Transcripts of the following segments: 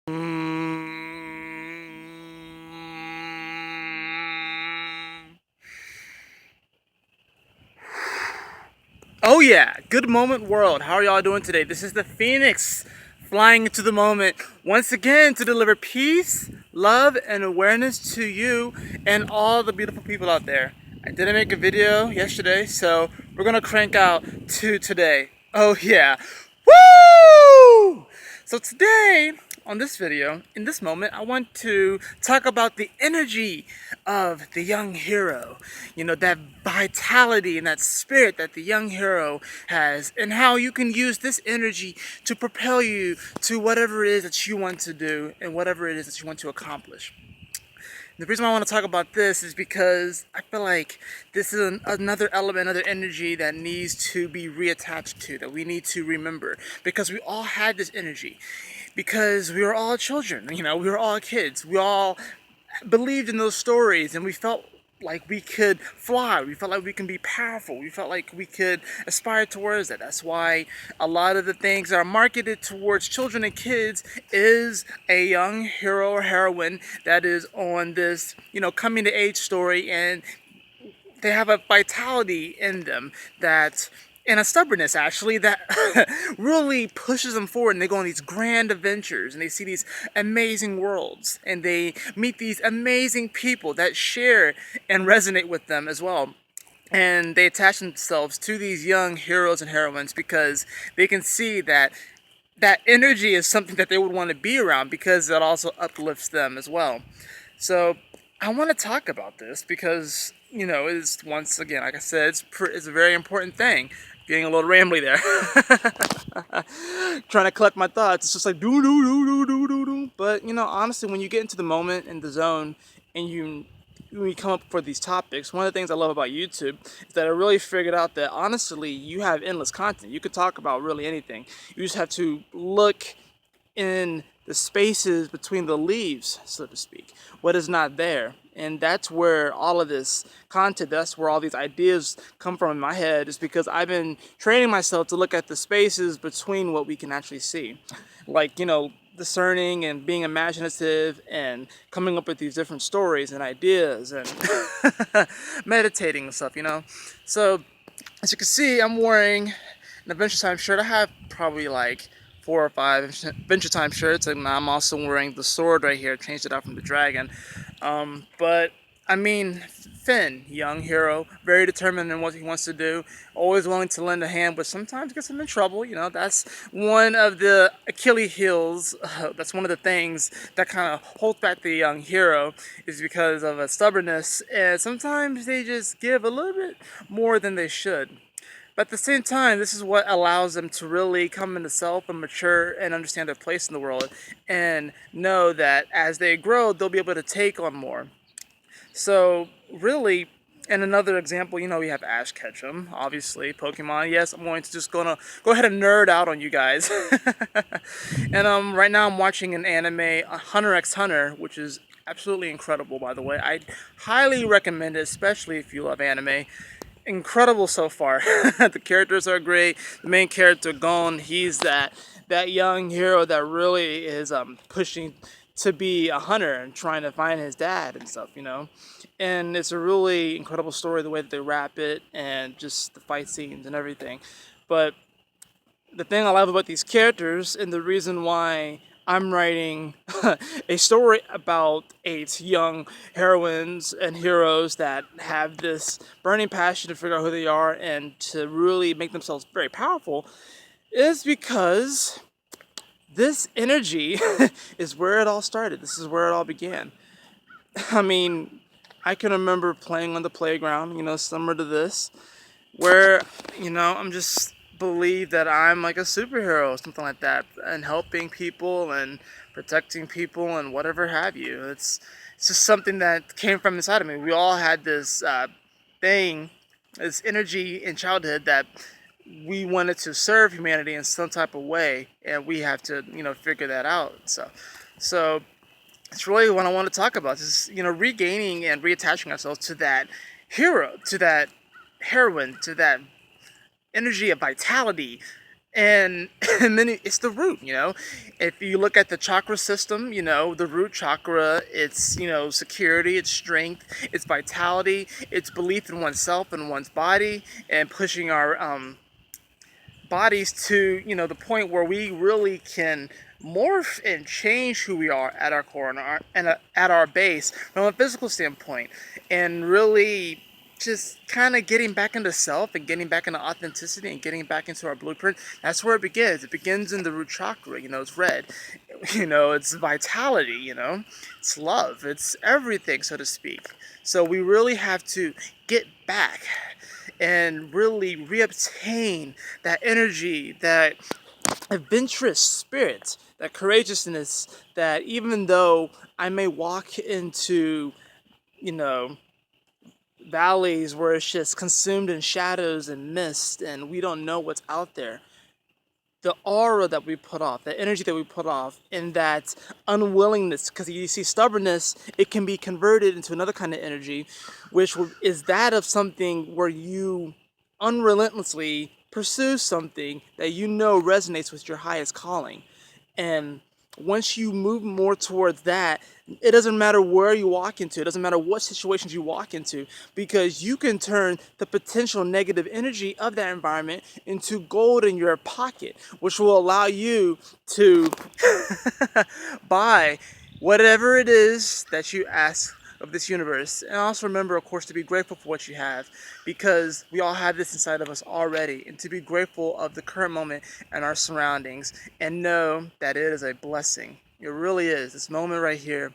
Oh yeah, good moment world. How are y'all doing today? This is the Phoenix flying into the moment once again to deliver peace, love, and awareness to you and all the beautiful people out there. I didn't make a video yesterday, so we're gonna crank out two today. Oh yeah. Woo! So today, on this video, in this moment, I want to talk about the energy of the young hero. You know, that vitality and that spirit that the young hero has, and how you can use this energy to propel you to whatever it is that you want to do and whatever it is that you want to accomplish. The reason why I want to talk about this is because I feel like this is another element, another energy that needs to be reattached to, that we need to remember. Because we all had this energy. Because we were all children, you know, we were all kids. We all believed in those stories and we felt like we could fly. We felt like we can be powerful. We felt like we could aspire towards that. That's why a lot of the things that are marketed towards children and kids is a young hero or heroine that is on this, you know, coming to age story, and they have a vitality in them that, and a stubbornness actually, that really pushes them forward, and they go on these grand adventures and they see these amazing worlds and they meet these amazing people that share and resonate with them as well. And they attach themselves to these young heroes and heroines because they can see that that energy is something that they would want to be around, because it also uplifts them as well. So I want to talk about this because, you know, it's, once again, like I said, it's a very important thing. Getting a little rambly there. Trying to collect my thoughts. It's just like do do do do do do do. But you know, honestly, when you get into the moment and the zone, and when you come up for these topics, one of the things I love about YouTube is that I really figured out that honestly, you have endless content. You could talk about really anything. You just have to look in the spaces between the leaves, so to speak, what is not there. And that's where all of this content, that's where all these ideas come from in my head, is because I've been training myself to look at the spaces between what we can actually see. Like, you know, discerning and being imaginative and coming up with these different stories and ideas and meditating and stuff, you know. So, as you can see, I'm wearing an Adventure Time shirt. I have probably like 4 or 5 Adventure Time shirts, and I'm also wearing the sword right here. Changed it out from the dragon. But I mean, Finn, young hero, very determined in what he wants to do, always willing to lend a hand, but sometimes gets him in trouble. You know, that's one of the Achilles heels. That's one of the things that kind of holds back the young hero, is because of a stubbornness, and sometimes they just give a little bit more than they should. But at the same time, this is what allows them to really come into self and mature and understand their place in the world, and know that as they grow, they'll be able to take on more. So really, and another example, you know, we have Ash Ketchum, obviously, Pokemon. Yes, I'm going to just gonna go ahead and nerd out on you guys. And right now I'm watching an anime, Hunter x Hunter, which is absolutely incredible, by the way. I highly recommend it, especially if you love anime. Incredible so far. The characters are great. The main character, Gon, he's that young hero that really is pushing to be a hunter and trying to find his dad and stuff, you know. And it's a really incredible story, the way that they wrap it and just the fight scenes and everything. But the thing I love about these characters, and the reason why I'm writing a story about 8 young heroines and heroes that have this burning passion to figure out who they are and to really make themselves very powerful, is because this energy is where it all started. This is where it all began. I mean, I can remember playing on the playground, you know, similar to this, where, you know, I'm just believe that I'm like a superhero or something like that, and helping people and protecting people and whatever have you. It's just something that came from inside of me. We all had this thing, this energy in childhood that we wanted to serve humanity in some type of way, and we have to, you know, figure that out. So it's really what I want to talk about. Is, you know, regaining and reattaching ourselves to that hero, to that heroine, to that energy of vitality, And and then it's the root, you know. If you look at the chakra system, you know, the root chakra, it's, you know, security, it's strength, it's vitality, it's belief in oneself and one's body, and pushing our bodies to, you know, the point where we really can morph and change who we are at our core and at our base from a physical standpoint, and really just kind of getting back into self and getting back into authenticity and getting back into our blueprint. That's where it begins. It begins in the root chakra. You know, it's red. You know, it's vitality. You know, it's love. It's everything, so to speak. So we really have to get back and really reobtain that energy, that adventurous spirit, that courageousness, that even though I may walk into, you know, valleys where it's just consumed in shadows and mist and we don't know what's out there, the aura that we put off, the energy that we put off, and that unwillingness, because you see stubbornness, it can be converted into another kind of energy, which is that of something where you unrelentlessly pursue something that you know resonates with your highest calling. And once you move more towards that, it doesn't matter where you walk into, it doesn't matter what situations you walk into, because you can turn the potential negative energy of that environment into gold in your pocket, which will allow you to buy whatever it is that you ask of this universe. And also remember, of course, to be grateful for what you have, because we all have this inside of us already, and to be grateful of the current moment and our surroundings, and know that it is a blessing. It really is. This moment right here,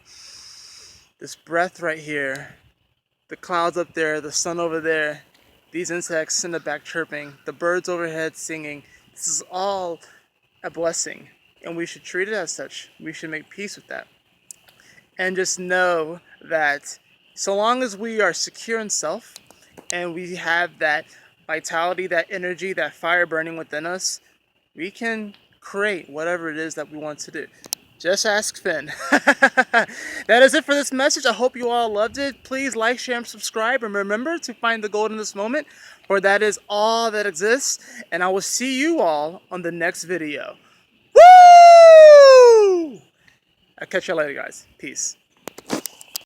this breath right here, the clouds up there, the sun over there, these insects in the back chirping, the birds overhead singing, this is all a blessing, and we should treat it as such. We should make peace with that. And just know that so long as we are secure in self and we have that vitality, that energy, that fire burning within us, we can create whatever it is that we want to do. Just ask Finn. That is it for this message. I hope you all loved it. Please like, share, and subscribe. And remember to find the gold in this moment, for that is all that exists. And I will see you all on the next video. Woo! I'll catch you later, guys. Peace.